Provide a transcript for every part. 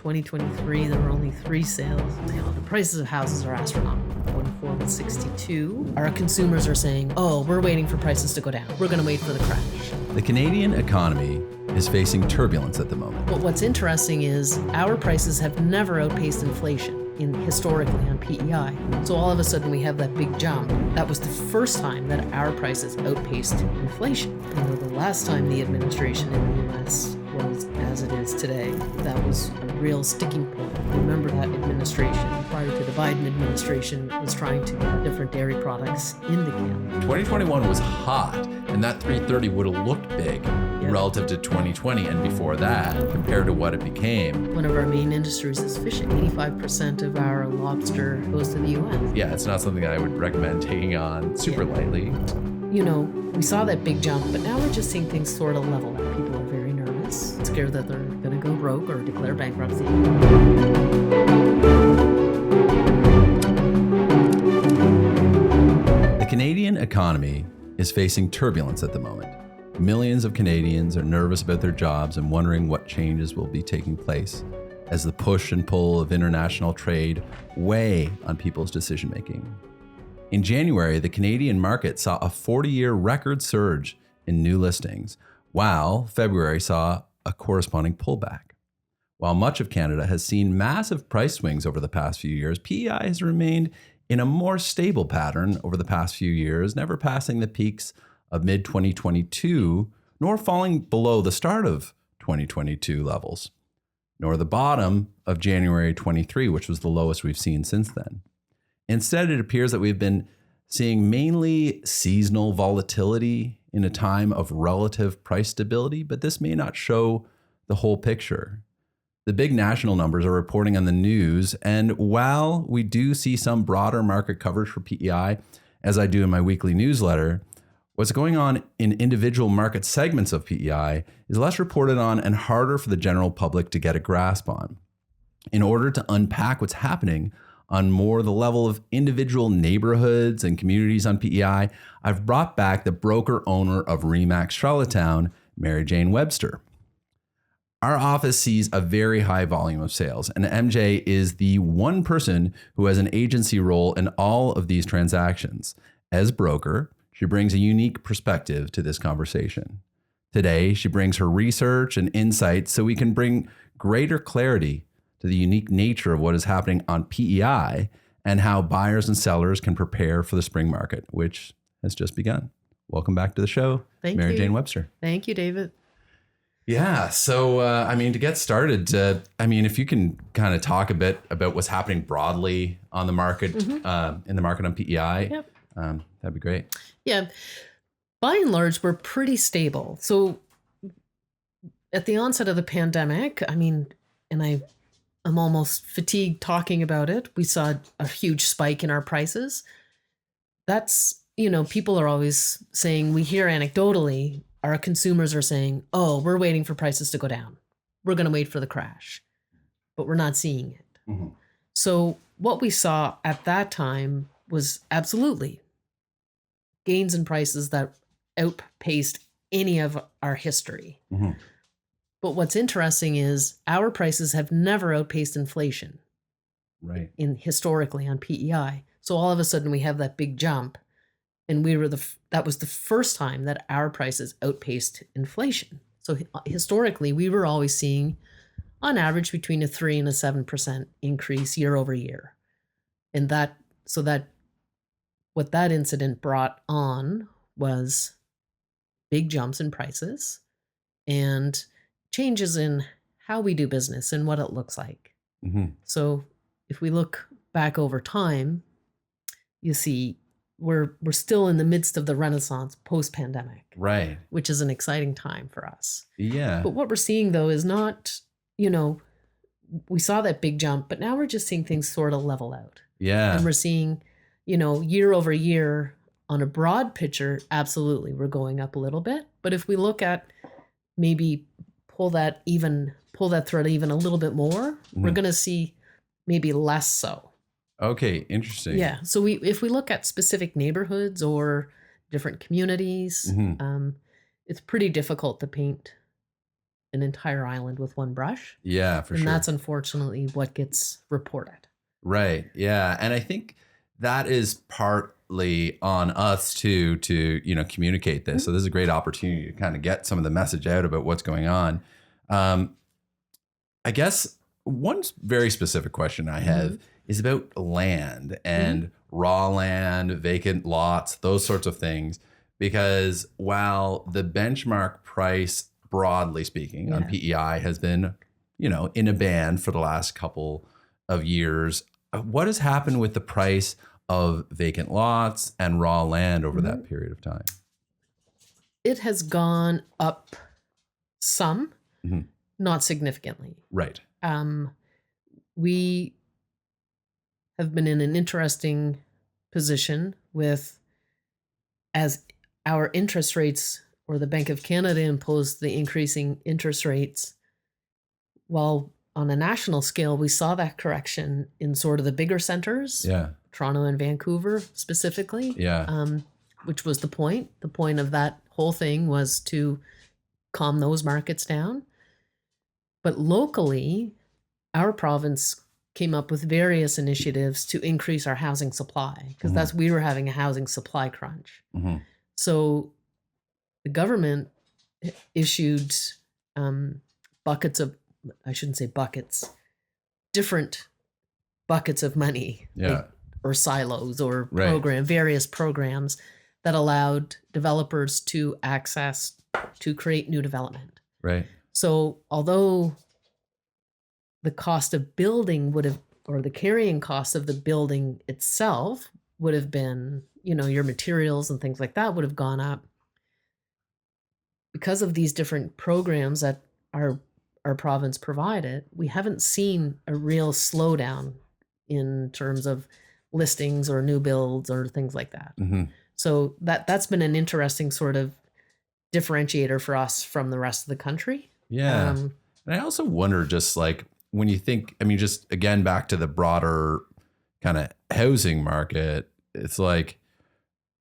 2023, there were only 3 sales. The prices of houses are astronomical. 24 with 62. Our consumers are saying, oh, we're waiting for prices to go down. We're going to wait for the crash. The Canadian economy is facing turbulence at the moment. But what's interesting is our prices have never outpaced inflation historically on PEI. So all of a sudden we have that big jump. That was the first time that our prices outpaced inflation. The last time the administration in the US was as it is today, that was a real sticking point. Remember that administration prior to the Biden administration was trying to get different dairy products into Canada. 2021 was hot, and that 330 would have looked big relative to 2020 and before that compared to what it became. One of our main industries is fishing. 85% of our lobster goes to the US. Yeah, it's not something I would recommend taking on super lightly. We saw that big jump, but now we're just seeing things sort of level out. People are very nervous, scared that they're going to go broke or declare bankruptcy. The Canadian economy is facing turbulence at the moment. Millions of Canadians are nervous about their jobs and wondering what changes will be taking place as the push and pull of international trade weigh on people's decision-making. In January, the Canadian market saw a 40-year record surge in new listings, while February saw a corresponding pullback. While much of Canada has seen massive price swings over the past few years, PEI has remained in a more stable pattern over the past few years, never passing the peaks of mid-2022, nor falling below the start of 2022 levels, nor the bottom of January 23, which was the lowest we've seen since then. Instead, it appears that we've been seeing mainly seasonal volatility in a time of relative price stability, but this may not show the whole picture. The big national numbers are reporting on the news, and while we do see some broader market coverage for PEI, as I do in my weekly newsletter, what's going on in individual market segments of PEI is less reported on and harder for the general public to get a grasp on. In order to unpack what's happening on more the level of individual neighborhoods and communities on PEI, I've brought back the broker owner of RE/MAX Charlottetown, Mary Jane Webster. Our office sees a very high volume of sales, and MJ is the one person who has an agency role in all of these transactions. As broker, she brings a unique perspective to this conversation. Today, she brings her research and insights so we can bring greater clarity to the unique nature of what is happening on PEI and how buyers and sellers can prepare for the spring market, which has just begun. Welcome back to the show, Mary Jane Webster. Thank you, David. Yeah. So, to get started, if you can kind of talk a bit about what's happening broadly on the market, in the market on PEI, that'd be great. Yeah. By and large, we're pretty stable. So at the onset of the pandemic, I'm almost fatigued talking about it. We saw a huge spike in our prices. That's, people are always saying, we hear anecdotally, our consumers are saying, oh, we're waiting for prices to go down. We're going to wait for the crash, but we're not seeing it. Mm-hmm. So what we saw at that time was absolutely gains in prices that outpaced any of our history. Mm-hmm. But what's interesting is our prices have never outpaced inflation, right? Historically on PEI. So all of a sudden we have that big jump, and that was the first time that our prices outpaced inflation. So historically, we were always seeing, on average, between a 3 and a 7% increase year over year, and what that incident brought on was big jumps in prices and changes in how we do business and what it looks like. Mm-hmm. So if we look back over time, you see we're still in the midst of the Renaissance post-pandemic, right? Which is an exciting time for us. Yeah. But what we're seeing though is not, we saw that big jump, but now we're just seeing things sort of level out. Yeah. And we're seeing, year over year on a broad picture, absolutely, we're going up a little bit. But if we look at maybe pull that thread even a little bit more, we're going to see maybe less so. Okay, interesting. Yeah. So if we look at specific neighborhoods or different communities, it's pretty difficult to paint an entire island with one brush. Yeah, for And sure. that's unfortunately what gets reported. Right. Yeah. And I think that is partly on us too, to, communicate this. So this is a great opportunity to kind of get some of the message out about what's going on. I guess one very specific question I have is about land and raw land, vacant lots, those sorts of things. Because while the benchmark price, broadly speaking, on PEI has been, in a band for the last couple of years, what has happened with the price of vacant lots and raw land over that period of time? It has gone up some, not significantly. Right. We have been in an interesting position with, as our interest rates, or the Bank of Canada imposed the increasing interest rates, while on a national scale, we saw that correction in sort of the bigger centers, Toronto and Vancouver specifically, which was the point. The point of that whole thing was to calm those markets down. But locally, our province came up with various initiatives to increase our housing supply, because we were having a housing supply crunch. So the government issued buckets of, I shouldn't say buckets, different buckets of money, or silos, or various programs that allowed developers to access to create new development. Right. So although the cost of building would have, or the carrying cost of the building itself would have been, your materials and things like that would have gone up, because of these different programs that our province provided, we haven't seen a real slowdown in terms of listings or new builds or things like that. So that's been an interesting sort of differentiator for us from the rest of the country. Yeah. And I also wonder, just like when you think, just again, back to the broader kind of housing market, it's like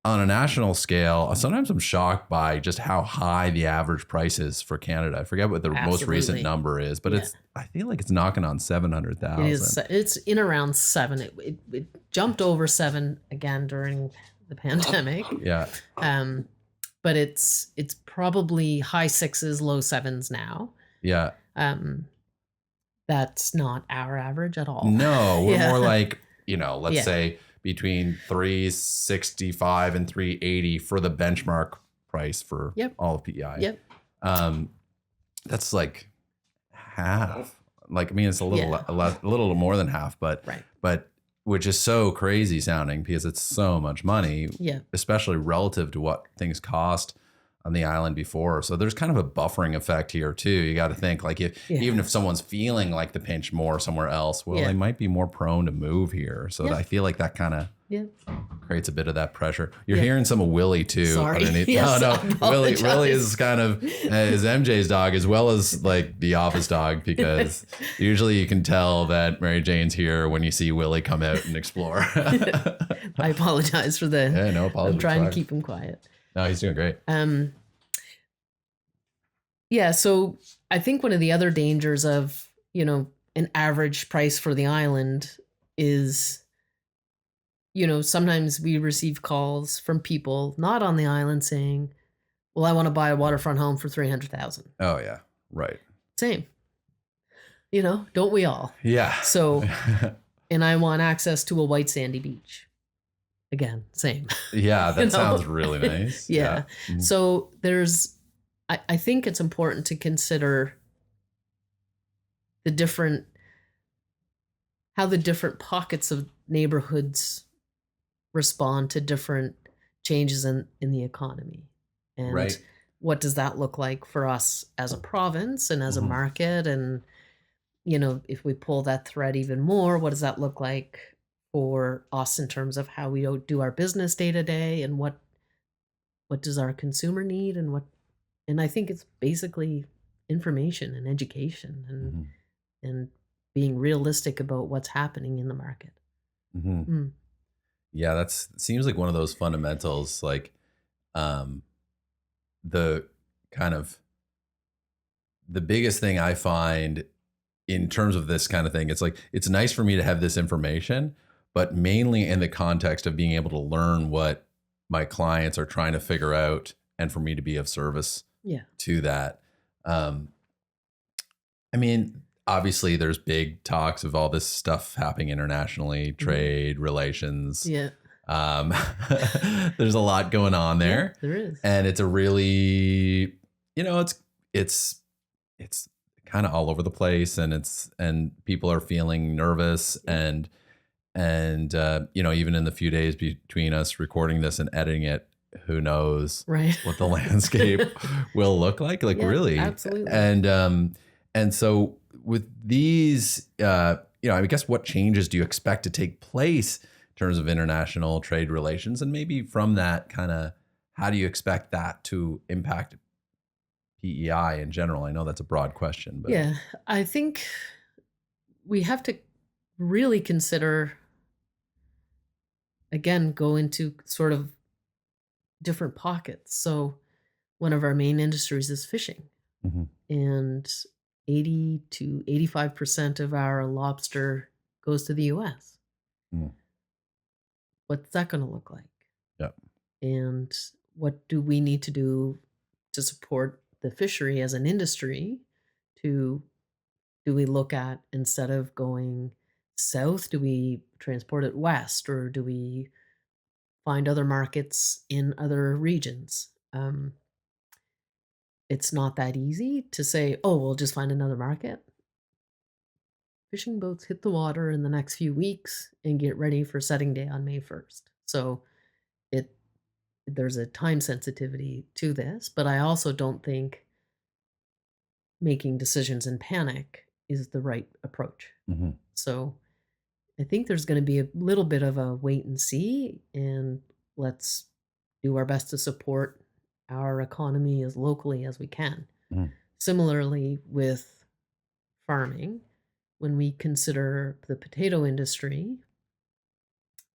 on a national scale, sometimes I'm shocked by just how high the average price is for Canada. I forget what the most recent number is, but I feel like it's knocking on 700,000. It's in around 7. It jumped over 7 again during the pandemic. But it's probably high 6s, low 7s now. That's not our average at all. No, we're more like, let's say between 365 and 380 for the benchmark price for all of PEI. That's like half. Like, it's a little more than half, but which is so crazy sounding, because it's so much money, especially relative to what things cost on the island before. So there's kind of a buffering effect here too. You got to think, like, even if someone's feeling like the pinch more somewhere else, they might be more prone to move here. So I feel like that kind of creates a bit of that pressure. You're hearing some of Willie too. Sorry. Underneath. No, Willie is kind of is MJ's dog as well as like the office dog, because usually you can tell that Mary Jane's here when you see Willie come out and explore. I apologize for the. Yeah, no apologies. I'm trying to keep him quiet. No, he's doing great. So I think one of the other dangers of, an average price for the island is, sometimes we receive calls from people not on the island saying, well, I want to buy a waterfront home for $300,000. Oh yeah. Right. Same. Don't we all? Yeah. So, and I want access to a white sandy beach. Again, same. Yeah, that sounds really nice. Yeah. So I think it's important to consider how the different pockets of neighborhoods respond to different changes in the economy. And what does that look like for us as a province and as a market? And, if we pull that thread even more, what does that look like for us in terms of how we do our business day to day, and what does our consumer need, and I think it's basically information and education and being realistic about what's happening in the market. Yeah, that seems like one of those fundamentals, like the kind of the biggest thing I find in terms of this kind of thing, it's like, it's nice for me to have this information, but mainly in the context of being able to learn what my clients are trying to figure out and for me to be of service to that. I mean, obviously there's big talks of all this stuff happening internationally, trade, relations. Yeah. There's a lot going on there. Yeah, there is. And it's a really, it's kind of all over the place, and people are feeling nervous and even in the few days between us recording this and editing it, who knows what the landscape will look like really. Absolutely. And so with these, I guess, what changes do you expect to take place in terms of international trade relations? And maybe from that kind of, how do you expect that to impact PEI in general? I know that's a broad question, but yeah, I think we have to really consider, again, go into sort of different pockets. So one of our main industries is fishing, and 80 to 85% of our lobster goes to the US. What's that going to look like? Yeah. And what do we need to do to support the fishery as an industry? Do we look at, instead of going south, do we transport it west, or do we find other markets in other regions? It's not that easy to say, oh, we'll just find another market. Fishing boats hit the water in the next few weeks and get ready for setting day on May 1st. So there's a time sensitivity to this, but I also don't think making decisions in panic is the right approach. So I think there's going to be a little bit of a wait and see, and let's do our best to support our economy as locally as we can. Similarly with farming, when we consider the potato industry,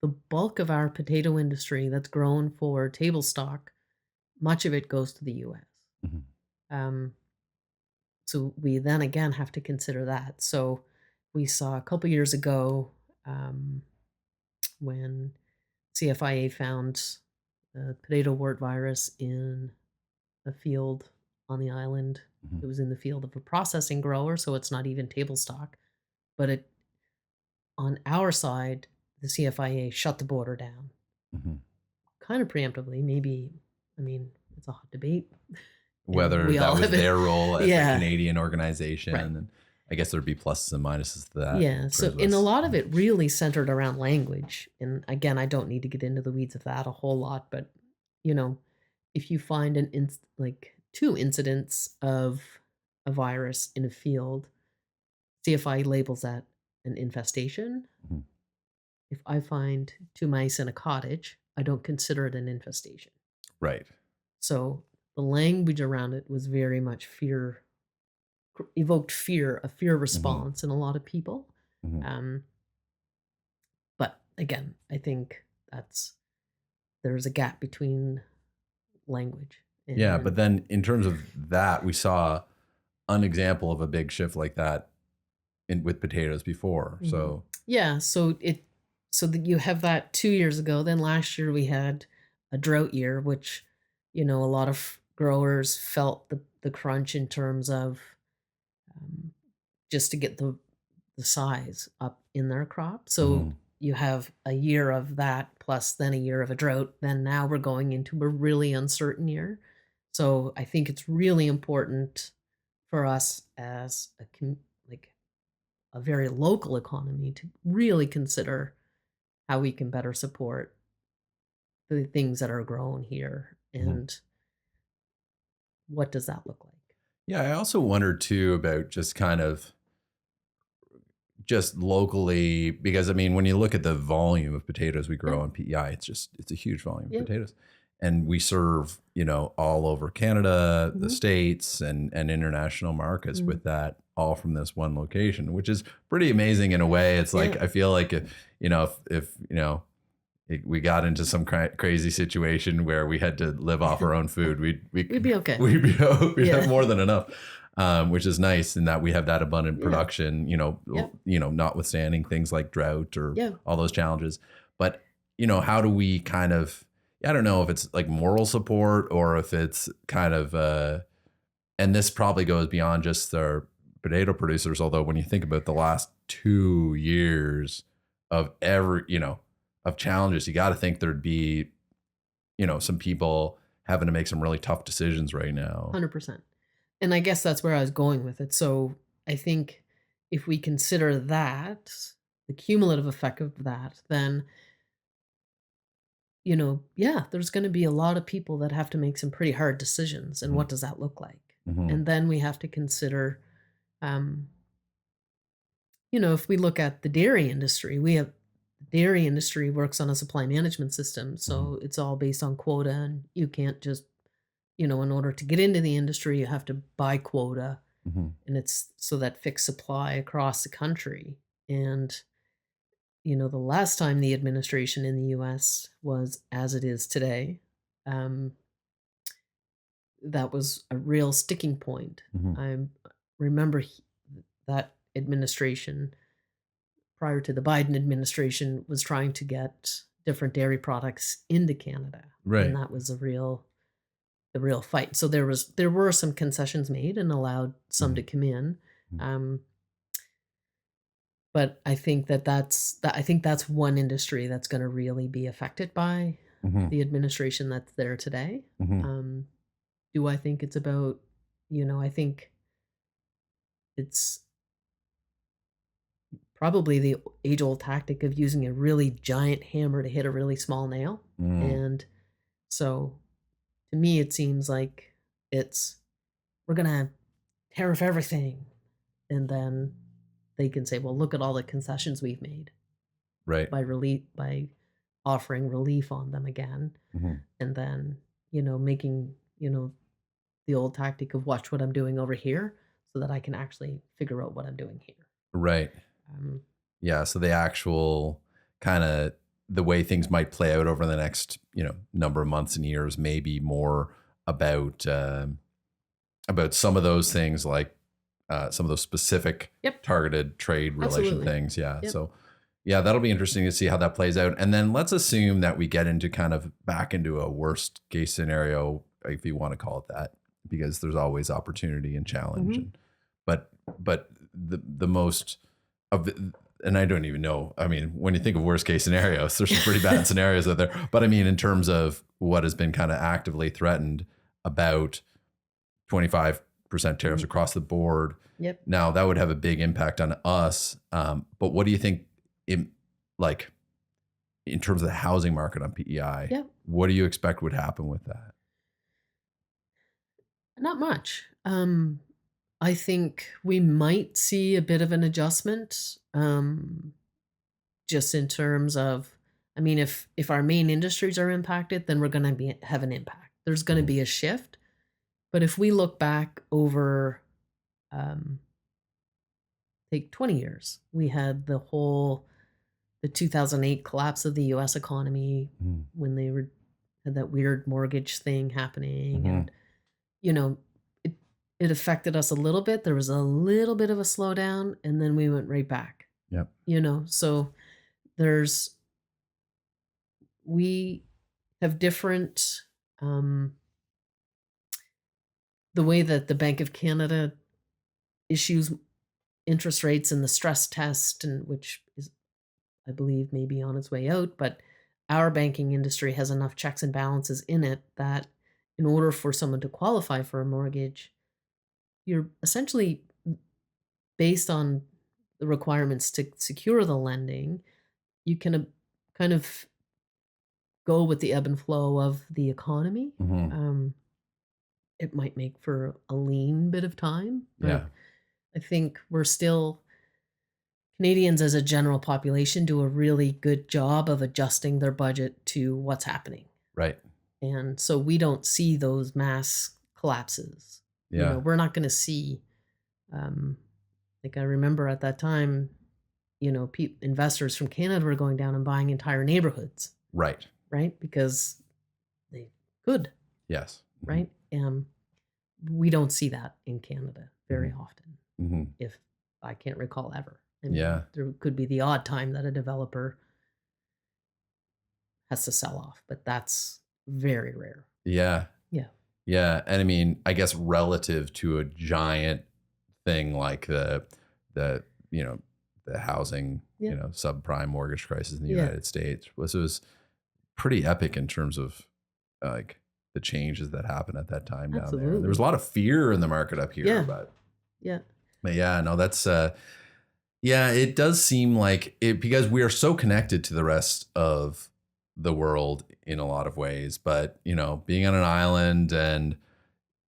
the bulk of our potato industry that's grown for table stock, much of it goes to the US. So we then again have to consider that. So we saw a couple years ago when CFIA found the potato wart virus in a field on the island. It was in the field of a processing grower, so it's not even table stock. But on our side, the CFIA shut the border down, kind of preemptively. Maybe, I mean, it's a hot debate whether that was their role as a Canadian organization. Right. And I guess there'd be pluses and minuses to that. Yeah. So in a lot of it really centered around language. And again, I don't need to get into the weeds of that a whole lot, but if you find two incidents of a virus in a field, CFI labels that an infestation. If I find 2 mice in a cottage, I don't consider it an infestation. Right. So the language around it was very much evoked fear, a fear response in a lot of people. But again, I think there's a gap between language. But then in terms of that, we saw an example of a big shift like that with potatoes before. So so that you have that 2 years ago. Then last year we had a drought year, which a lot of growers felt the crunch in terms of just to get the size up in their crop. So you have a year of that plus then a year of a drought. Then now we're going into a really uncertain year. So I think it's really important for us as a very local economy to really consider how we can better support the things that are grown here, and what does that look like? Yeah, I also wondered too about just kind of just locally, because I mean, when you look at the volume of potatoes we grow on PEI, it's a huge volume of potatoes. And we serve, all over Canada, the States, and international markets with that, all from this one location, which is pretty amazing in a way. It's like, I feel like, if we got into some crazy situation where we had to live off our own food, we'd be okay. We'd have more than enough. which is nice in that we have that abundant Yeah. production, Yep. notwithstanding things like drought or Yeah. all those challenges. But, how do we kind of, I don't know if it's like moral support or if it's kind of, and this probably goes beyond just our potato producers. Although when you think about the last 2 years of of challenges, you got to think there'd be, some people having to make some really tough decisions right now. 100%. And I guess that's where I was going with it. So I think if we consider that, the cumulative effect of that, then, yeah, there's going to be a lot of people that have to make some pretty hard decisions. And Mhm. what does that look like? Mhm. And then we have to consider, um, if we look at the dairy industry, the dairy industry works on a supply management system. So it's all based on quota, and you can't just, in order to get into the industry, you have to buy quota, Mhm. and it's so that fixed supply across the country. And, the last time the administration in the US was as it is today, um, that was a real sticking point. Mhm. I remember that administration prior to the Biden administration was trying to get different dairy products into Canada. Right. And that was the real fight. So there were some concessions made and allowed some to Mhm. come in. Mhm. But I think I think that's one industry that's going to really be affected by Mhm. the administration that's there today. Mhm. Um, do I think it's about, I think it's probably the age old tactic of using a really giant hammer to hit a really small nail. Mm. And so to me, it seems like we're going to tariff everything. And then they can say, well, look at all the concessions we've made Right. by offering relief on them again. Mhm. And then, making, the old tactic of watch what I'm doing over here so that I can actually figure out what I'm doing here. Right. Um, Yeah. So the actual kind of the way things might play out over the next, number of months and years may be more about some of those things, like some of those specific Yep. targeted trade relation Absolutely. things. Yeah. Yep. So yeah, that'll be interesting to see how that plays out. And then let's assume that we get into kind of back into a worst case scenario, if you want to call it that, because there's always opportunity and challenge. Mhm. And but the most of the, and I don't even know. I mean, when you think of worst case scenarios, there's some pretty bad scenarios out there. But I mean, in terms of what has been kind of actively threatened, about 25% tariffs Mhm. across the board. Yep. Now that would have a big impact on us. But what do you think like in terms of the housing market on PEI? Yeah. What do you expect would happen with that? Not much. I think we might see a bit of an adjustment, just in terms of, I mean, if our main industries are impacted, then we're going to have an impact. There's going to Mhm. be a shift. But if we look back over, um, take 20 years, we had the 2008 collapse of the U.S. economy Mhm. when they had that weird mortgage thing happening, Mhm. and you know, it it affected us a little bit. There was a little bit of a slowdown, and then we went right back. Yep. So there's we have different, um, the way that the Bank of Canada issues interest rates and the stress test, and which is, I believe, maybe on its way out, but our banking industry has enough checks and balances in it that in order for someone to qualify for a mortgage, you're essentially based on the requirements to secure the lending, you can kind of go with the ebb and flow of the economy. Mhm. Um, it might make for a lean bit of time, but Yeah. I think we're still Canadians as a general population do a really good job of adjusting their budget to what's happening. Right. And so we don't see those mass collapses. Yeah. We're not going to see, um, like I remember at that time, investors from Canada were going down and buying entire neighborhoods, Right. right? Because they could, Yes. Mhm. right? We don't see that in Canada very often, Mm-hmm. if I can't recall ever. I mean, Yeah. there could be the odd time that a developer has to sell off, but that's very rare. Yeah. Yeah. Yeah. And I mean, I guess relative to a giant thing like the, you know, the housing, Yeah. you know, subprime mortgage crisis in the Yeah. United States was pretty epic in terms of like the changes that happened at that time down there. And there was a lot of fear in the market up here, Yeah. but Yeah. yeah, no, that's yeah, it does seem like it because we are so connected to the rest of the world in a lot of ways, but you know, being on an island and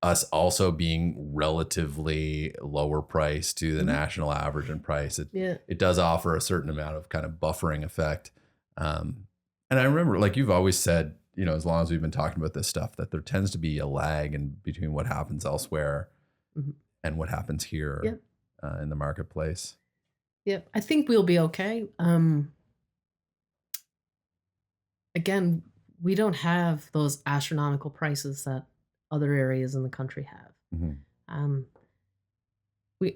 us also being relatively lower price to the national average in price, it does offer a certain amount of kind of buffering effect. And I remember, like you've always said, you know, as long as we've been talking about this stuff, that there tends to be a lag in between what happens elsewhere and what happens here in the marketplace. Yeah. I think we'll be okay. Again, we don't have those astronomical prices that other areas in the country have. Which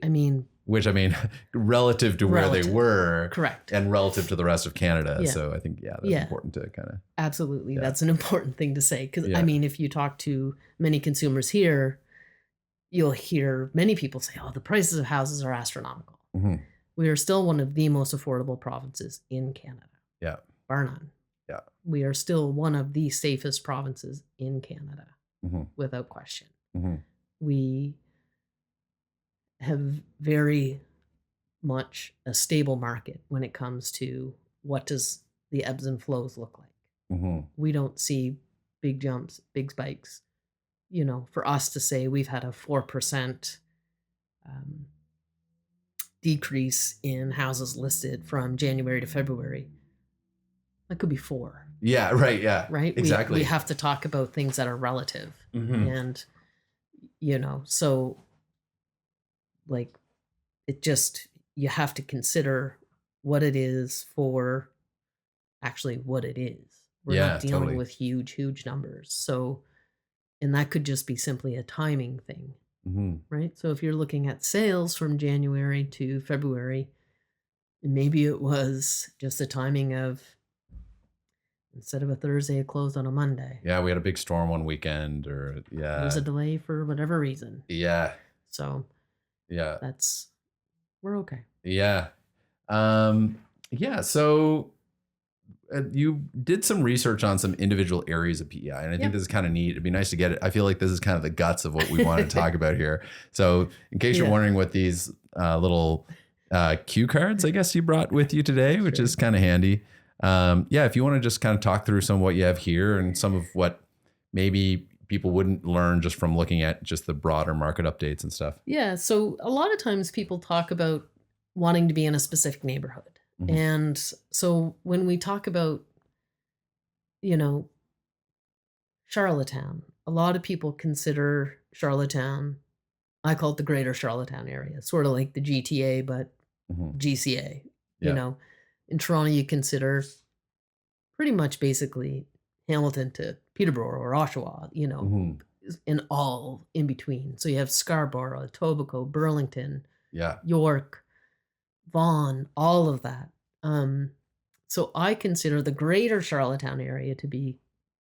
I mean, relative to where they were, correct, and relative to the rest of Canada. Yeah. So I think that's important to kind of absolutely. That's an important thing to say because I mean, if you talk to many consumers here, you'll hear many people say, "Oh, the prices of houses are astronomical." We are still one of the most affordable provinces in Canada. Yeah, bar none. Yeah, we are still one of the safest provinces in Canada, without question. We have very much a stable market when it comes to what does the ebbs and flows look like. We don't see big jumps, big spikes. You know, for us to say we've had a 4% decrease in houses listed from January to February, that could be 4. Yeah, right. Yeah, right. Exactly. We have to talk about things that are relative, and you know, so like it just you have to consider what it is for actually what it is. We're not dealing with huge numbers. So, and that could just be simply a timing thing, right? So if you're looking at sales from January to February, maybe it was just the timing of instead of a Thursday, it closed on a Monday. Yeah, we had a big storm one weekend, or there's a delay for whatever reason. Yeah. So yeah, we're okay. Yeah. Yeah. So you did some research on some individual areas of PEI, and I think this is kind of neat. It'd be nice to get it. I feel like this is kind of the guts of what we want to talk about here. So in case you're wondering what these little cue cards, I guess you brought with you today, which is kind of handy. If you want to just kind of talk through some of what you have here and some of what maybe people wouldn't learn just from looking at just the broader market updates and stuff. Yeah. So a lot of times people talk about wanting to be in a specific neighborhood. And so when we talk about, you know, Charlottetown, a lot of people consider Charlottetown, I call it the greater Charlottetown area, sort of like the GTA, but GCA, you know. In Toronto, you consider pretty much basically Hamilton to Peterborough or Oshawa, you know, and all in between. So you have Scarborough, Etobicoke, Burlington, York, Vaughan, all of that. So I consider the greater Charlottetown area to be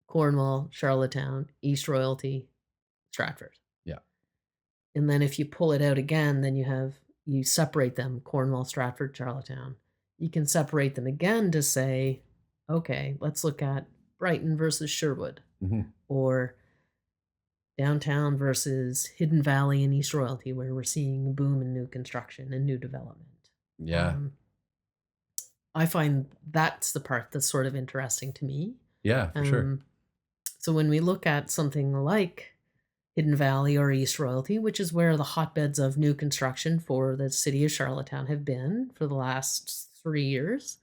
Cornwall, Charlottetown, East Royalty, Stratford. Yeah. And then if you pull it out again, then you separate them, Cornwall, Stratford, Charlottetown. You can separate them again to say, okay, let's look at Brighton versus Sherwood, or downtown versus Hidden Valley and East Royalty, where we're seeing a boom in new construction and new development. Yeah. I find that's the part that's sort of interesting to me. Yeah, for sure. So when we look at something like Hidden Valley or East Royalty, which is where the hotbeds of new construction for the city of Charlottetown have been for the last 3 years,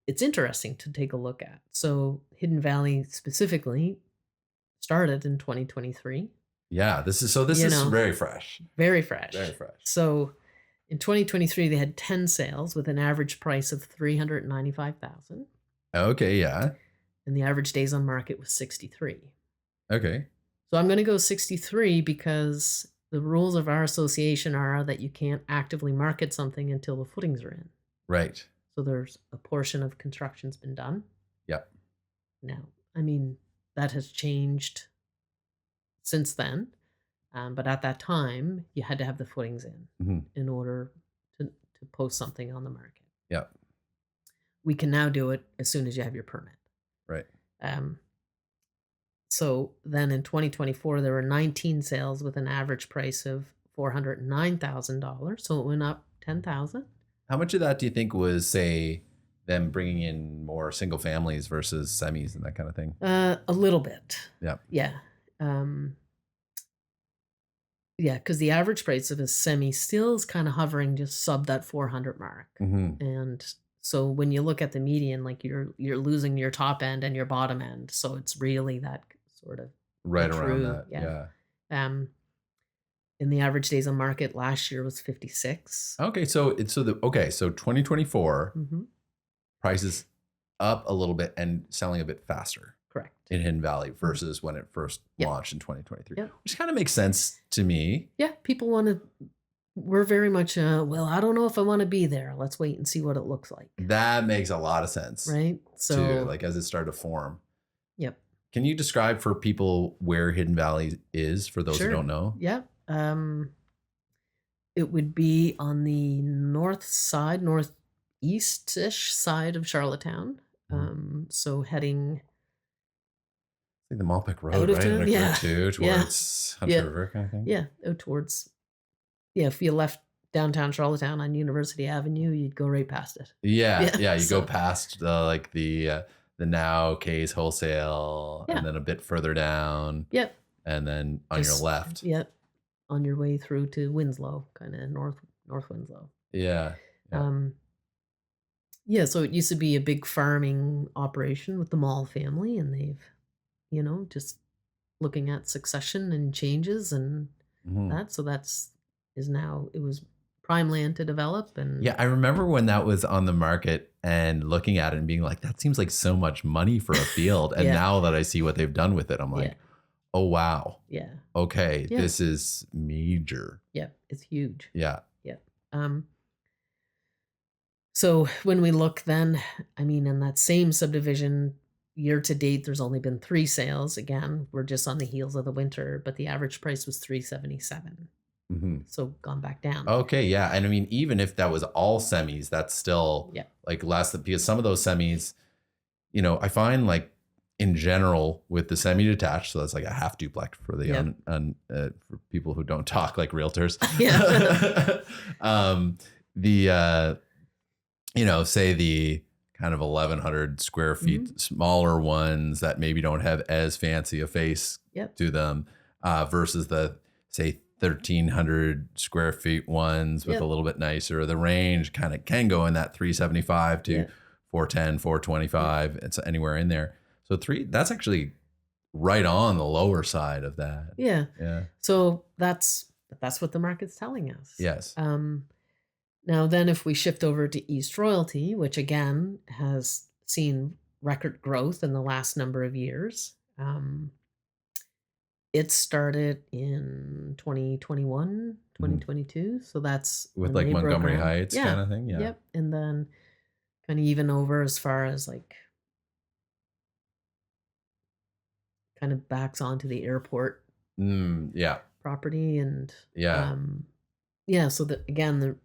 it's interesting to take a look at. So Hidden Valley specifically started in 2023. Yeah, this is very fresh. Very fresh. Very fresh. So in 2023, they had 10 sales with an average price of $395,000. Okay, yeah. And the average days on market was 63. Okay. So I'm going to go 63 because the rules of our association are that you can't actively market something until the footings are in. Right. So there's a portion of construction's been done. Yep. Now, I mean, that has changed since then. But at that time, you had to have the footings in order to post something on the market. Yep. We can now do it as soon as you have your permit. Right. So then in 2024, there were 19 sales with an average price of $409,000. So it went up 10,000. How much of that do you think was, say, them bringing in more single families versus semis and that kind of thing? A little bit. Yeah. Yeah. Yeah, because the average price of a semi still is kind of hovering just sub that 400 mark. And so when you look at the median, like you're losing your top end and your bottom end. So it's really that sort of right around that. Yeah. In the average days on market last year was 56. Okay, so 2024 prices up a little bit and selling a bit faster. Correct. In Hidden Valley versus when it first launched in 2023, Yep. which kind of makes sense to me. Yeah, people we're very much, well, I don't know if I want to be there. Let's wait and see what it looks like. That makes a lot of sense. Right? So, too, like as it started to form. Yep. Can you describe for people where Hidden Valley is, for those who don't know? Yeah. It would be on the northeast-ish side of Charlottetown. So heading... Like the Malpic Road, right? Town, towards Hunter River kind of thing? Yeah, out towards... Yeah, if you left downtown Charlottetown on University Avenue, you'd go right past it. Yeah. You go past the Now K's Wholesale, and then a bit further down. Yep. And then on your left. Yep. On your way through to Winslow, kind of north Winslow. Yeah. So it used to be a big farming operation with the Mall family, and they've, just looking at succession and changes and that. So it was prime land to develop. And yeah, I remember when that was on the market and looking at it and being like, that seems like so much money for a field. And now that I see what they've done with it, I'm like, oh, wow. Yeah. Okay. Yeah. This is major. Yeah. It's huge. Yeah. Yeah. So when we look then, in that same subdivision, year to date, there's only been 3 sales. Again, we're just on the heels of the winter, but the average price was $377. So gone back down. Okay. Yeah. And even if that was all semis, that's still like less than, because some of those semis, I find like in general with the semi-detached, so that's like a half duplex for the for people who don't talk like realtors. Say the kind of 1,100 square feet smaller ones that maybe don't have as fancy a face to them, versus the, say, 1,300 square feet ones with a little bit nicer. The range kind of can go in that 375 to 410, 425. It's anywhere in there. So that's actually right on the lower side of that. Yeah. So that's what the market's telling us. Yes. Now then, if we shift over to East Royalty, which again has seen record growth in the last number of years, it started in 2021, 2022. So that's with like Montgomery Heights kind of thing. Yeah. Yep. And then kind of even over as far as like kind of backs onto the airport property. And so again, the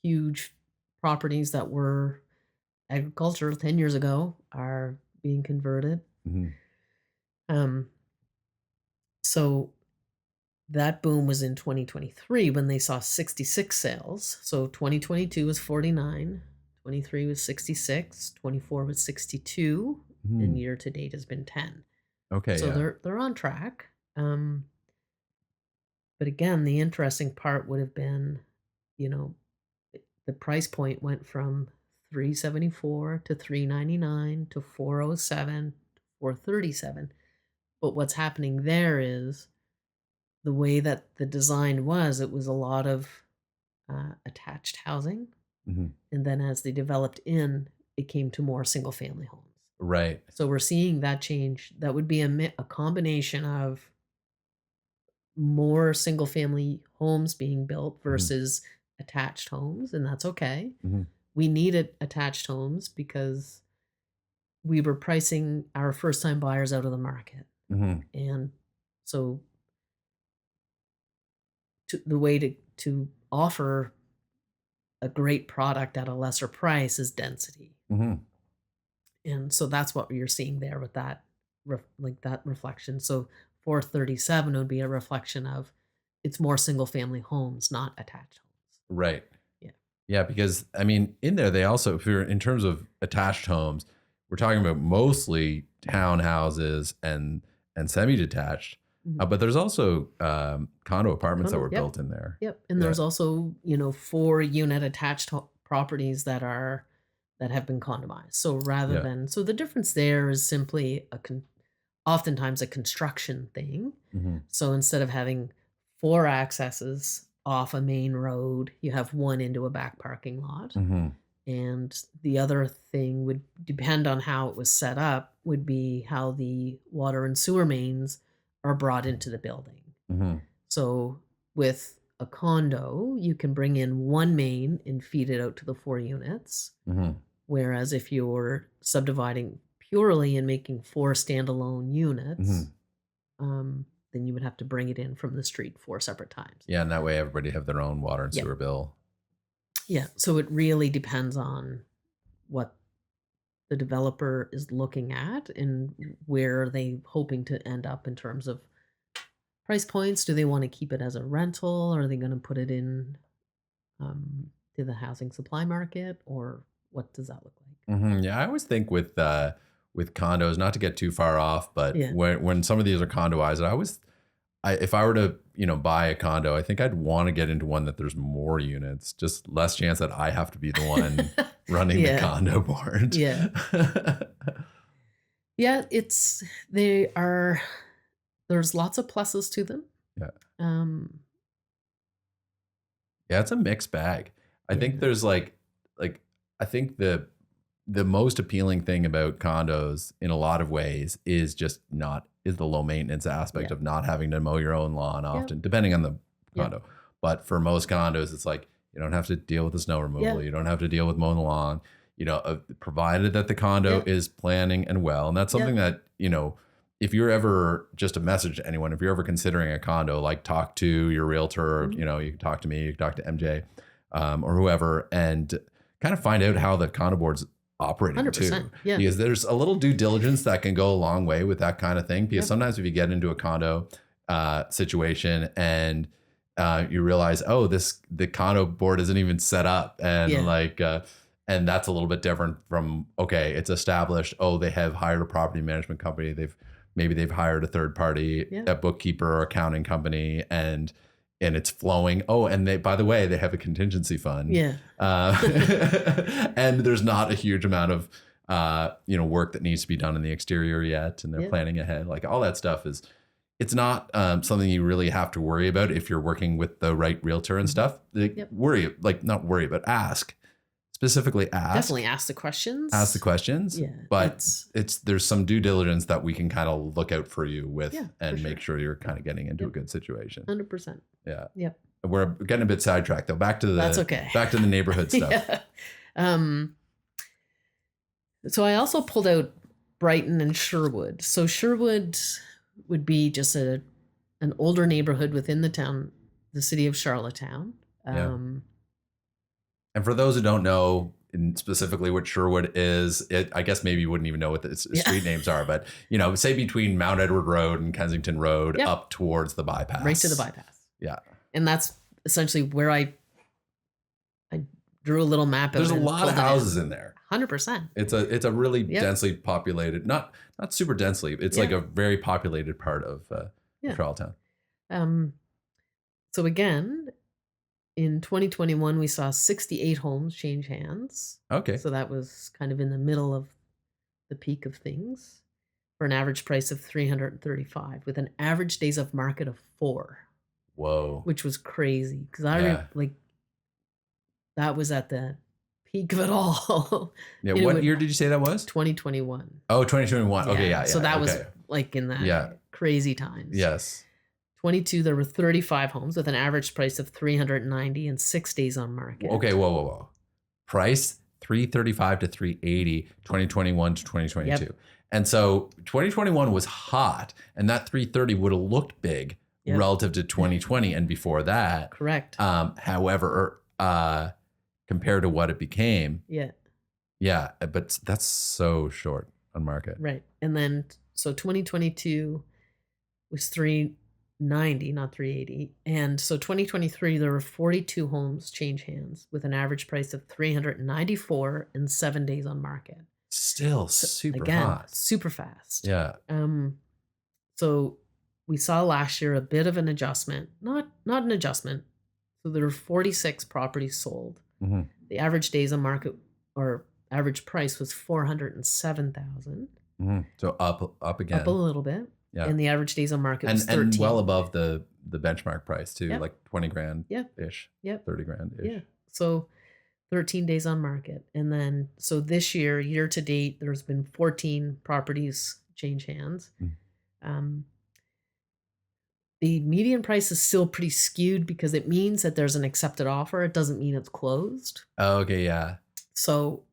huge properties that were agricultural 10 years ago are being converted. So that boom was in 2023 when they saw 66 sales. So 2022 was 49, 23 was 66, 24 was 62, and year to date has been 10. Okay. So they're on track. But again, the interesting part would have been, the price point went from $374 to $399 to $407 to $437. But what's happening there is the way that the design was, it was a lot of attached housing. And then as they developed it came to more single family homes. Right. So we're seeing that change. That would be a combination of more single family homes being built Mm-hmm. versus attached homes, and that's okay. Mm-hmm. We needed attached homes because we were pricing our first time buyers out of the market. Mm-hmm. And so the way to offer a great product at a lesser price is density. Mm-hmm. And so that's what you're seeing there with that, like that reflection. So 437 would be a reflection of it's more single family homes, not attached homes. Right. Yeah. Yeah, because I mean, in there they also, if you're in terms of attached homes, we're talking about mostly townhouses and semi-detached, but there's also condo apartments that were Yep. built in there. Yep. And there's also 4-unit attached properties that have been condomized. So rather than, so the difference there is simply oftentimes a construction thing. Mm-hmm. So instead of having 4 accesses off a main road, you have one into a back parking lot. Mm-hmm. And the other thing would depend on how it was set up, would be how the water and sewer mains are brought into the building. Mm-hmm. So with a condo, you can bring in one main and feed it out to the 4 units. Mm-hmm. Whereas if you're subdividing purely and making 4 standalone units, then you would have to bring it in from the street 4 separate times. Yeah, and that way everybody have their own water and Yep. sewer bill. Yeah, so it really depends on what the developer is looking at and where are they hoping to end up in terms of price points. Do they want to keep it as a rental? Are they going to put it in to the housing supply market, or what does that look like? Mm-hmm. Yeah, I always think with condos, not to get too far off, but when some of these are condoized, if I were to buy a condo, I think I'd want to get into one that there's more units, just less chance that I have to be the one running the condo board. Yeah. Yeah, there's lots of pluses to them. Yeah. Yeah, it's a mixed bag. I think there's I think the most appealing thing about condos in a lot of ways is the low maintenance aspect of not having to mow your own lawn often, depending on the condo. But for most condos, it's like you don't have to deal with the snow removal. You don't have to deal with mowing the lawn. Provided that the condo is planning and well. And that's something that, if you're ever, just a message to anyone, if you're ever considering a condo, like talk to your realtor, you can talk to me, you can talk to MJ or whoever, and kind of find out how the condo board's operating 100%, too. yeah. Because there's a little due diligence that can go a long way with that kind of thing. Because sometimes if you get into a condo situation and you realize, the condo board isn't even set up, and and that's a little bit different from, it's established. They have hired a property management company. Maybe they've hired a third party, a bookkeeper or accounting company, and it's flowing. And by the way, they have a contingency fund. Yeah. And there's not a huge amount of, work that needs to be done in the exterior yet. And they're planning ahead. Like all that stuff it's not something you really have to worry about if you're working with the right realtor and stuff. Not worry, but ask. Specifically ask. Definitely ask the questions. Ask the questions. Yeah. But there's some due diligence that we can kind of look out for you with and make sure you're kind of getting into a good situation. 100%. Yeah. Yep. We're getting a bit sidetracked though. Back to the neighborhood stuff. So I also pulled out Brighton and Sherwood. So Sherwood would be just an older neighborhood within the city of Charlottetown. And for those who don't know specifically what Sherwood is, I guess maybe you wouldn't even know what the street names are, but say between Mount Edward Road and Kensington Road up towards the bypass. Right to the bypass. Yeah. And that's essentially where I drew a little map. There's a lot of houses in there. 100%. It's a really densely populated, not super densely. It's like a very populated part of Charlottetown. So again, in 2021, we saw 68 homes change hands. Okay. So that was kind of in the middle of the peak of things, for an average price of $335 with an average days of market of 4. Whoa. Which was crazy because that was at the peak of it all. Yeah. What year did you say that was? 2021. Oh, 2021. Okay. Yeah. So that was like in that crazy times. Yes. 22, there were 35 homes with an average price of 390 and 6 days on market. Okay, whoa. Price 335 to 380, 2021 to 2022. Yep. And so 2021 was hot, and that 330 would have looked big Yep. relative to 2020 and before that. Correct. However, compared to what it became, yeah, but that's so short on market. right. And then, so 2022 was 390, not 380. And so 2023, there were 42 homes change hands with an average price of 394 and 7 days on market. Still super Again, hot. super fast. Yeah. So we saw last year a bit of an adjustment, not an adjustment. So there were 46 properties sold. Mm-hmm. The average days on market or average price was 407,000. Mm-hmm. So up again. Up a little bit. Yeah. And the average days on market was 13. And well above the benchmark price too, Yep. like 20 grand ish. Yep. 30 grand ish. Yeah. So 13 days on market. And then, so this year to date, there's been 14 properties change hands. The median price is still pretty skewed because it means that there's an accepted offer. It doesn't mean it's closed. Oh, okay. Yeah. So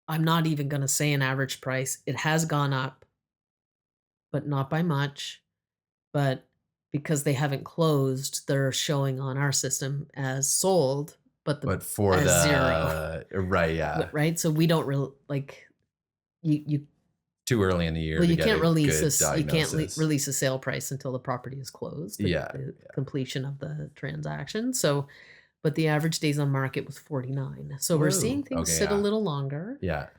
I'm not even going to say an average price. It has gone up, but not by much. But because they haven't closed, they're showing on our system as sold, but for as the zero. Right. Yeah. Right. So we don't really like you. Too early in the year. Well, to you get can't a release good this. You can't diagnosis. release a sale price until the property is closed. The completion of the transaction. So, but the average days on market was 49. So we're seeing things sit a little longer. Yeah.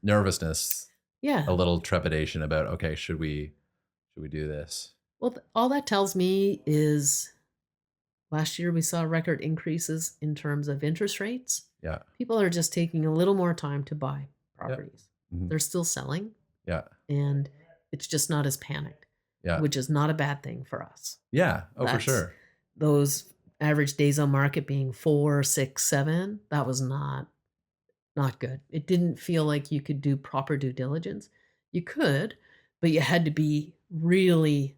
Nervousness. Yeah. A little trepidation about, okay, should we do this? Well, all that tells me is last year we saw record increases in terms of interest rates. Yeah. People are just taking a little more time to buy properties. Mm-hmm. They're still selling. Yeah. And it's just not as panicked. Yeah. Which is not a bad thing for us. Yeah. Oh, for sure. Those average days on market being 4, 6, 7, that was not good. It didn't feel like you could do proper due diligence. You could, but you had to be really,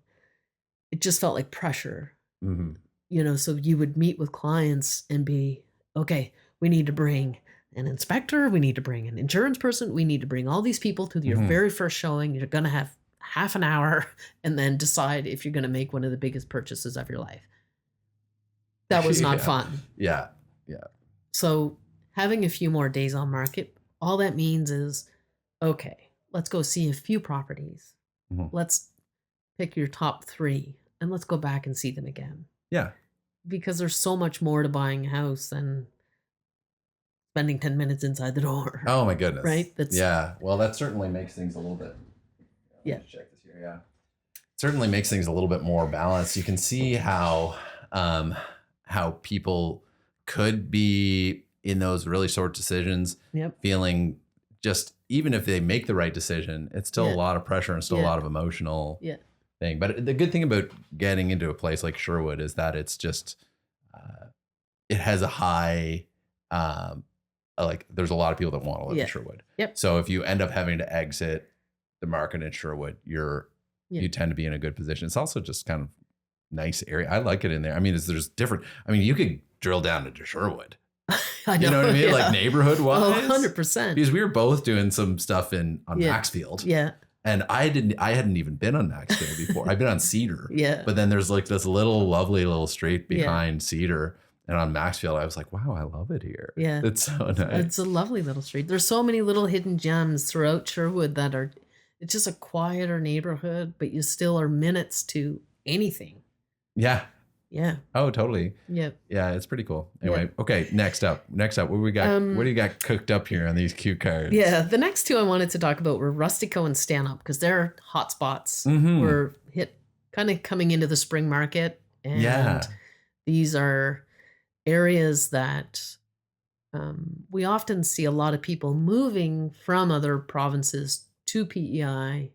it just felt like pressure. Mm-hmm. You know, so you would meet with clients and be, okay, we need to bring an inspector, we need to bring an insurance person, we need to bring all these people to your very first showing. You're going to have half an hour and then decide if you're going to make one of the biggest purchases of your life. That was not fun. Yeah. Yeah. So having a few more days on market, all that means is, okay, let's go see a few properties. Mm-hmm. Let's pick your top 3 and let's go back and see them again. Yeah. Because there's so much more to buying a house than spending 10 minutes inside the door. Oh my goodness. Right? Yeah. Well, that certainly makes things a little bit. Check this here. Yeah. Certainly makes things a little bit more balanced. You can see how people could be in those really short decisions, feeling just, even if they make the right decision, it's still a lot of pressure and still a lot of emotional thing. But the good thing about getting into a place like Sherwood is that it's just, it has a high, like there's a lot of people that want to live in Sherwood. Yep. So if you end up having to exit the market in Sherwood, you tend to be in a good position. It's also just kind of nice area. I like it in there. I mean, there's different, I mean, you could drill down into Sherwood. I know, you know what I mean? Like neighborhood wise. 100%. Because we were both doing some stuff on Maxfield. Yeah. And I hadn't even been on Maxfield before. I've been on Cedar. Yeah. But then there's like this lovely little street behind Cedar. And on Maxfield, I was like, wow, I love it here. Yeah. It's so nice. It's a lovely little street. There's so many little hidden gems throughout Sherwood that are, it's just a quieter neighborhood, but you still are minutes to anything. Yeah. Yeah. Oh, totally. Yep. Yeah, it's pretty cool. Anyway, okay, next up, what we got? What do you got cooked up here on these cue cards? Yeah, the next 2 I wanted to talk about were Rustico and Stanhope because they're hot spots. We're hit kind of coming into the spring market, and these are areas that we often see a lot of people moving from other provinces to PEI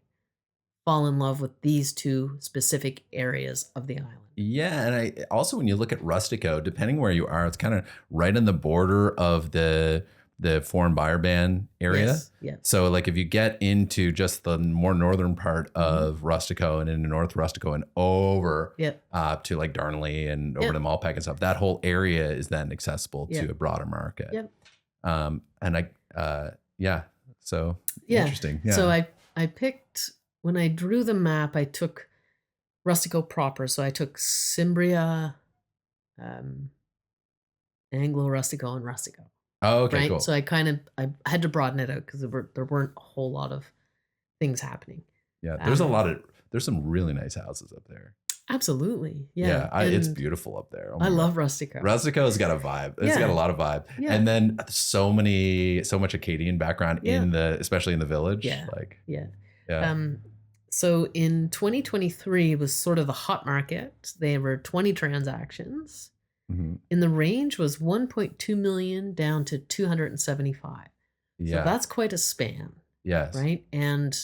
fall in love with these 2 specific areas of the island. Yeah, and I also, when you look at Rustico, depending where you are, it's kind of right on the border of the the foreign buyer ban area. Yes. Yeah. So like if you get into just the more northern part of Rustico and into North Rustico and over to like Darnley and over to Malpeque and stuff, that whole area is then accessible to a broader market. Yep. And so interesting. Yeah. So I picked, when I drew the map, I took Rustico proper. So I took Cimbria, Anglo Rustico, and Rustico. Oh, okay, right? cool. So I had to broaden it out because there weren't a whole lot of things happening. Yeah, there's some really nice houses up there. Absolutely. Yeah. It's beautiful up there. Oh I love Rustico. Rustico's got a vibe. It's got a lot of vibe. Yeah. And then so much Acadian background especially in the village. Yeah. Yeah. So in 2023 was sort of the hot market. There were 20 transactions. Mm-hmm. And the range was 1.2 million down to 275. Yeah. So that's quite a span. Yes. Right. And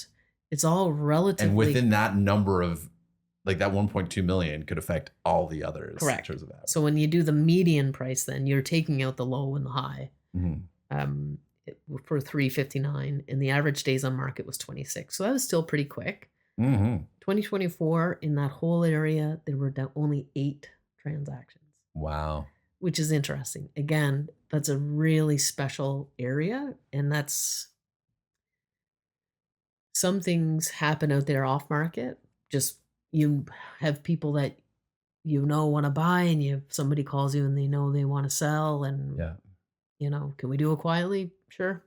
it's all relatively. And within that number of, like that 1.2 million could affect all the others. Correct. In terms of average. So when you do the median price, then you're taking out the low and the high. Mm-hmm. For 359, and the average days on market was 26. So that was still pretty quick. Mm-hmm. 2024, in that whole area, there were only 8 transactions. Wow. Which is interesting. Again, that's a really special area, and that's some things happen out there off market. Just you have people that want to buy, and somebody calls you and they know they want to sell, and can we do it quietly? Sure.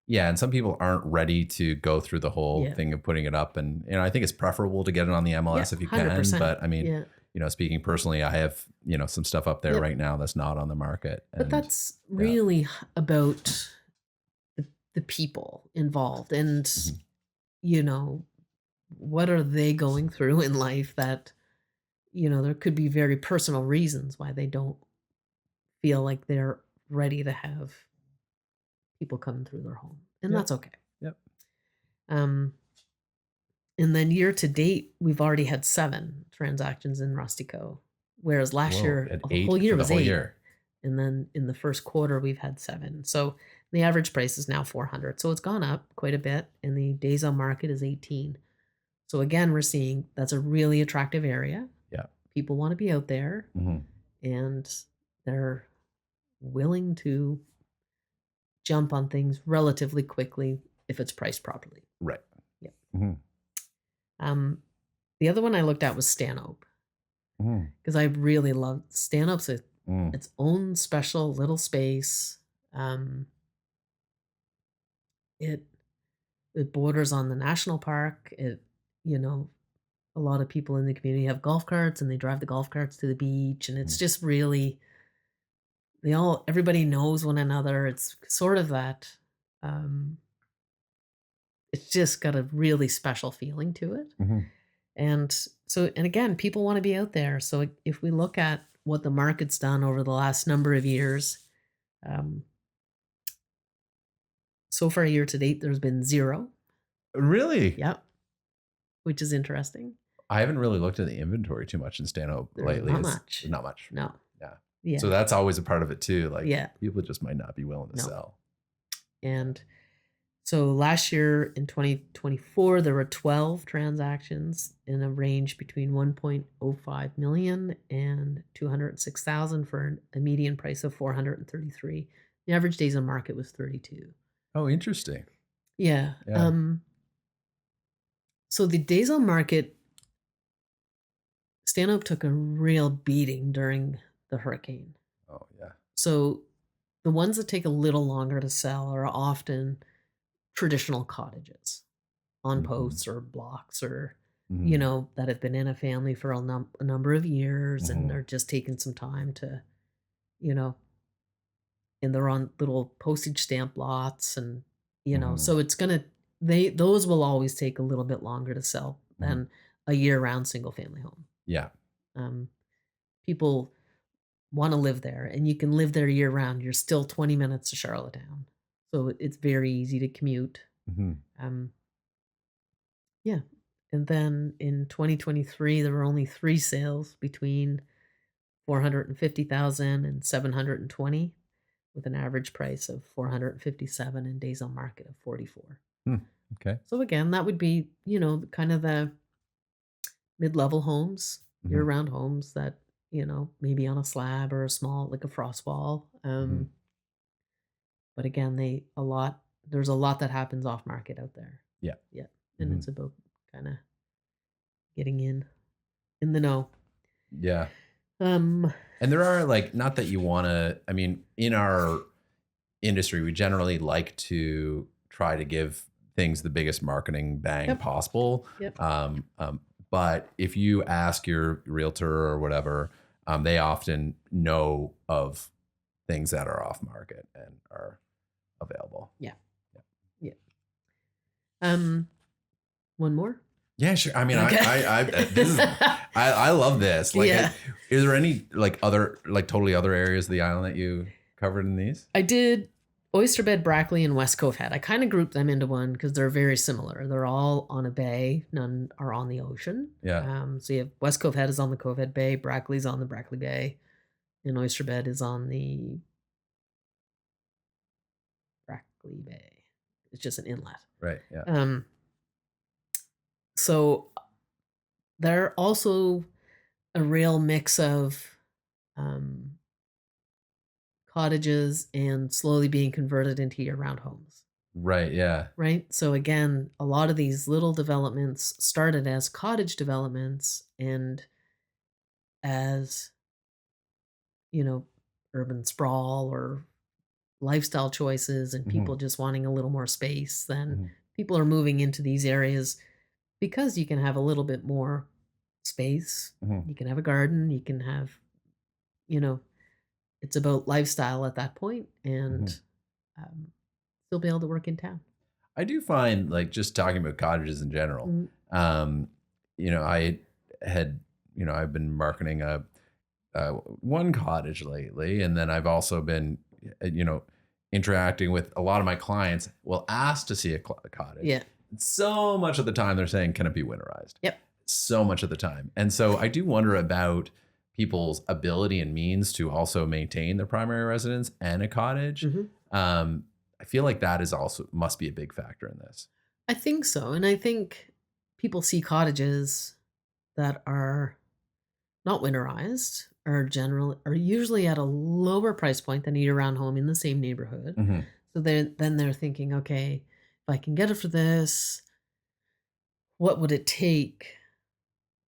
Yeah, and some people aren't ready to go through the whole thing of putting it up, and I think it's preferable to get it on the MLS if you 100%. Can. But I mean, speaking personally, I have some stuff up there right now that's not on the market. But that's really about the people involved, and what are they going through in life that there could be very personal reasons why they don't feel like they're ready to have people coming through their home, and that's okay. Yep. And then year to date, we've already had 7 transactions in Rustico, whereas last year the whole year was 8. And then in the first quarter, we've had 7. So the average price is now 400. So it's gone up quite a bit, and the days on market is 18. So again, we're seeing that's a really attractive area. Yeah. People want to be out there, and they're willing to jump on things relatively quickly if it's priced properly. Right. Yeah. The other one I looked at was Stanhope, because I really love Stanhope's its own special little space. It borders on the national park. A lot of people in the community have golf carts, and they drive the golf carts to the beach, and it's just really. Everybody knows one another. It's sort of that, it's just got a really special feeling to it. And again, people want to be out there. So if we look at what the market's done over the last number of years, so far year to date, there's been 0. Really? Yep. Which is interesting. I haven't really looked at the inventory too much in Stanhope lately. Not much. Not much. No. Yeah. So that's always a part of it too. Like people just might not be willing to sell. And so last year in 2024, there were 12 transactions in a range between 1.05 million and 206,000 for a median price of 433. The average days on market was 32. Oh, interesting. Yeah. So the days on market, Stanhope took a real beating during the hurricane. Oh, yeah. So the ones that take a little longer to sell are often traditional cottages on posts or blocks, or, that have been in a family for a number of years, and they're just taking some time to, and they're on little postage stamp lots, and, so it's those will always take a little bit longer to sell than a year-round single family home. Yeah. People want to live there, and you can live there year round. You're still 20 minutes to Charlottetown, so it's very easy to commute. And then in 2023, there were only 3 sales between 450,000 and 720, with an average price of 457 and days on market of 44. Okay. So again, that would be, kind of the mid-level homes, year-round homes that, maybe on a slab or a small, like a frost wall. But again, there's a lot that happens off market out there. Yeah. Yeah. And it's about kind of getting in the know. Yeah. And there are like, not that you want to, I mean, in our industry, we generally like to try to give things the biggest marketing bang possible. Yep. But if you ask your realtor or whatever, they often know of things that are off market and are available. Yeah. One more? Yeah, sure. I mean, Okay. I love this. Like, Yeah. is there any like other, like totally other areas of the island that you covered in these? I did Oyster Bed, Brackley, and West Cove Head. I kind of grouped them into one because they're very similar. They're all on a bay. None are on the ocean. Yeah. So you have West Cove Head is on the Cove Head Bay. Brackley's on the Brackley Bay. And Oyster Bed is on the Brackley Bay. It's just an inlet. Right. Yeah. So they're also a real mix of cottages and slowly being converted into year-round homes. Right. Yeah. Right. So again, a lot of these little developments started as cottage developments and as, urban sprawl or lifestyle choices and people just wanting a little more space. Then people are moving into these areas because you can have a little bit more space. You can have a garden. You can have, it's about lifestyle at that point and still be able to work in town. I do find, like, just talking about cottages in general, I had, I've been marketing one cottage lately, and then I've also been, interacting with a lot of my clients will ask to see a cottage. Yeah. So much of the time they're saying, can it be winterized? Yep. So much of the time. And so I do wonder about people's ability and means to also maintain their primary residence and a cottage. I feel like that is also must be a big factor in this. I think so. And I think people see cottages that are not winterized are usually at a lower price point than a year-round home in the same neighborhood. So then they're thinking, okay, if I can get it for this, what would it take?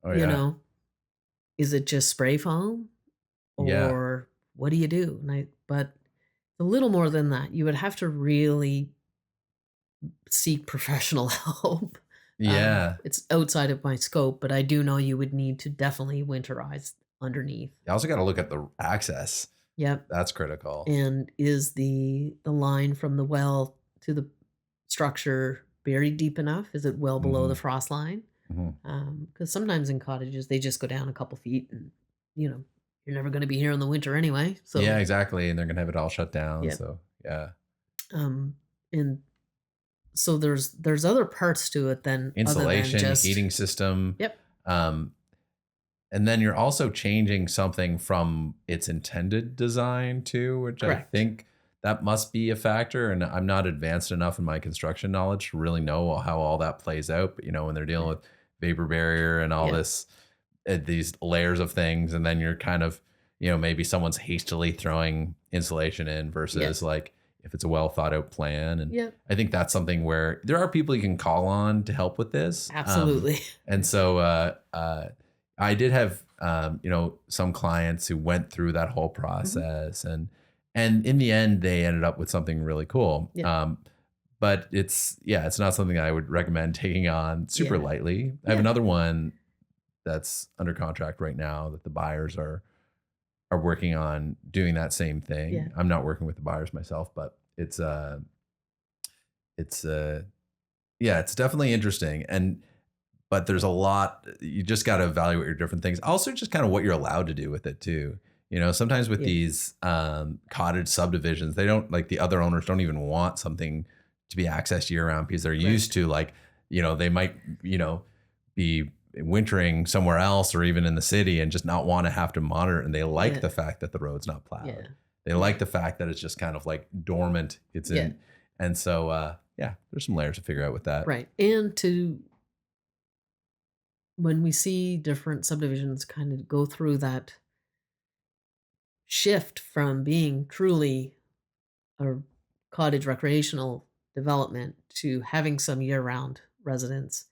Oh, yeah. Is it just spray foam or what do you do? But a little more than that. You would have to really seek professional help. Yeah. It's outside of my scope, but I do know you would need to definitely winterize underneath. You also got to look at the access. Yep. That's critical. And is the line from the well to the structure buried deep enough? Is it well below the frost line? Because sometimes in cottages, they just go down a couple feet and, you're never going to be here in the winter anyway. So yeah, exactly. And they're going to have it all shut down. Yep. So, yeah. And so there's other parts to it than insulation, other than just, heating system. Yep. And then you're also changing something from its intended design too, which Correct. I think that must be a factor. And I'm not advanced enough in my construction knowledge to really know how all that plays out. But, when they're dealing with vapor barrier and all this, these layers of things, and then you're kind of, maybe someone's hastily throwing insulation in versus like if it's a well thought out plan. And I think that's something where there are people you can call on to help with this. Absolutely. And so I did have, some clients who went through that whole process and in the end, they ended up with something really cool. Yeah. But it's not something I would recommend taking on super lightly. I have another one that's under contract right now that the buyers are working on doing that same thing. Yeah. I'm not working with the buyers myself, but it's definitely interesting. But there's a lot, you just got to evaluate your different things. Also just kind of what you're allowed to do with it too. Sometimes with these cottage subdivisions, they don't, like, the other owners don't even want something to be accessed year round because they're used to, like, they might, be wintering somewhere else or even in the city and just not want to have to monitor. And they like the fact that the road's not plowed. They like the fact that it's just kind of like dormant. It's in, and so there's some layers to figure out with that. Right. And when we see different subdivisions kind of go through that shift from being truly a cottage recreational development to having some year-round residents,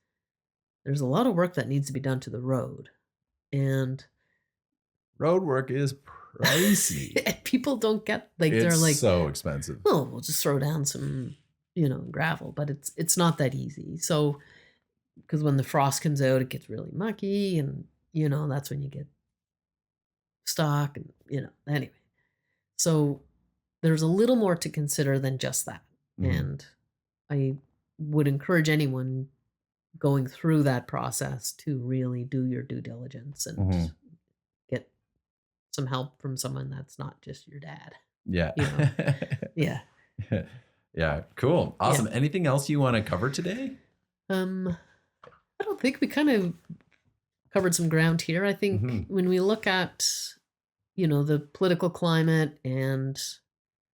there's a lot of work that needs to be done to the road. And road work is pricey. People don't get, like, it's they're like, so expensive. Well, we'll just throw down some, gravel, but it's not that easy. So, because when the frost comes out, it gets really mucky, and that's when you get stock, and anyway. So there's a little more to consider than just that. And I would encourage anyone going through that process to really do your due diligence and get some help from someone that's not just your dad. Yeah. Yeah. Yeah. Cool. Awesome. Yeah. Anything else you want to cover today? I don't think we kind of covered some ground here. I think when we look at, the political climate, and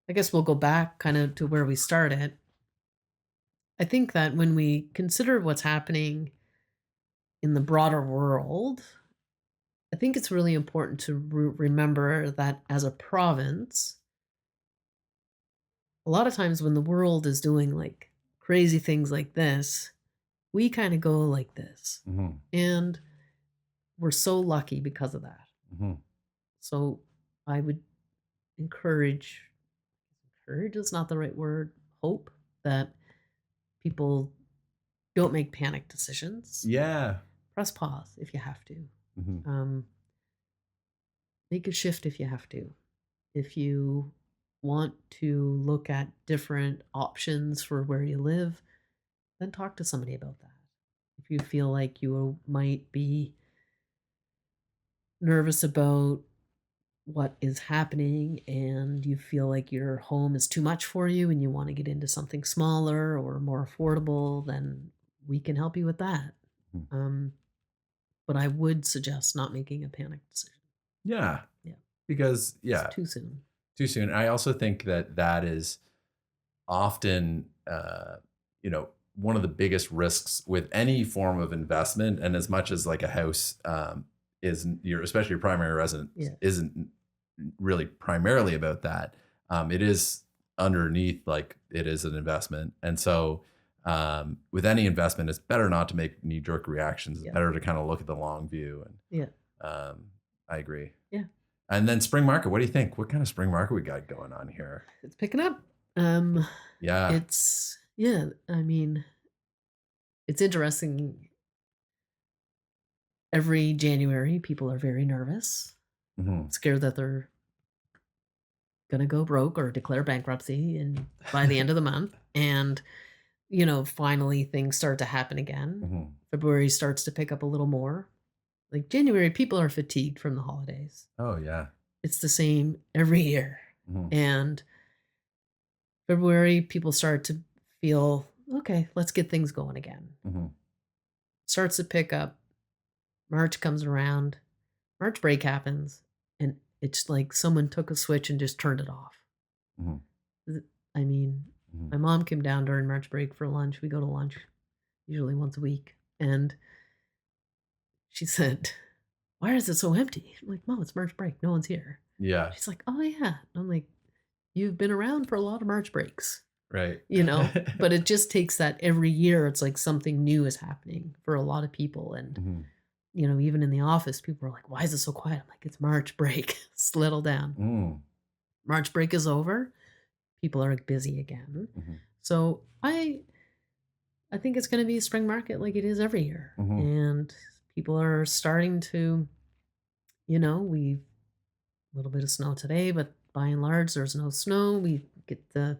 I guess we'll go back kind of to where we started. I think that when we consider what's happening in the broader world, I think it's really important to remember that as a province, a lot of times when the world is doing like crazy things like this, we kind of go like this. And we're so lucky because of that. So I would encourage is not the right word, hope that people don't make panic decisions. Yeah. Press pause if you have to. Make a shift if you have to. If you want to look at different options for where you live, then talk to somebody about that. If you feel like you might be nervous about what is happening and you feel like your home is too much for you and you want to get into something smaller or more affordable, then we can help you with that. But I would suggest not making a panic decision. Yeah. Because it's too soon. Too soon. I also think that is often, one of the biggest risks with any form of investment. And as much as like a house especially your primary residence isn't really primarily about that. It is underneath, like it is an investment. And so with any investment, it's better not to make knee-jerk reactions. It's better to kind of look at the long view. And I agree. Yeah. And then spring market, what do you think? What kind of spring market we got going on here? It's picking up. I mean, it's interesting. Every January, people are very nervous, scared that they're going to go broke or declare bankruptcy by the end of the month. And, finally things start to happen again. February starts to pick up a little more. Like January, people are fatigued from the holidays. Oh, yeah. It's the same every year. And February, people start to feel, okay, let's get things going again. Starts to pick up. March comes around, March break happens, and it's like someone took a switch and just turned it off. I mean, my mom came down during March break for lunch. We go to lunch usually once a week. And she said, "Why is it so empty?" I'm like, "Mom, it's March break. No one's here." Yeah. She's like, "Oh, yeah." And I'm like, "You've been around for a lot of March breaks." Right. But it just takes that every year. It's like something new is happening for a lot of people. And even in the office, people are like, "Why is it so quiet?" I'm like, "It's March break. Settle down." March break is over. People are busy again. So I think it's going to be a spring market like it is every year. And people are starting to, we've a little bit of snow today, but by and large, there's no snow. We get the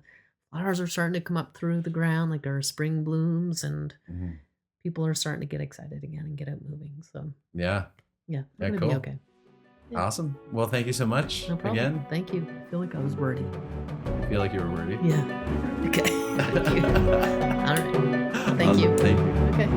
flowers are starting to come up through the ground, like our spring blooms, and people are starting to get excited again and get out moving. So yeah, we're gonna be okay. Yeah. Awesome. Well, thank you so much. No problem. Again. Thank you. I feel like I was wordy. I feel like you were wordy. Yeah. Okay. Thank you. All right. Thank you. Thank you. Okay.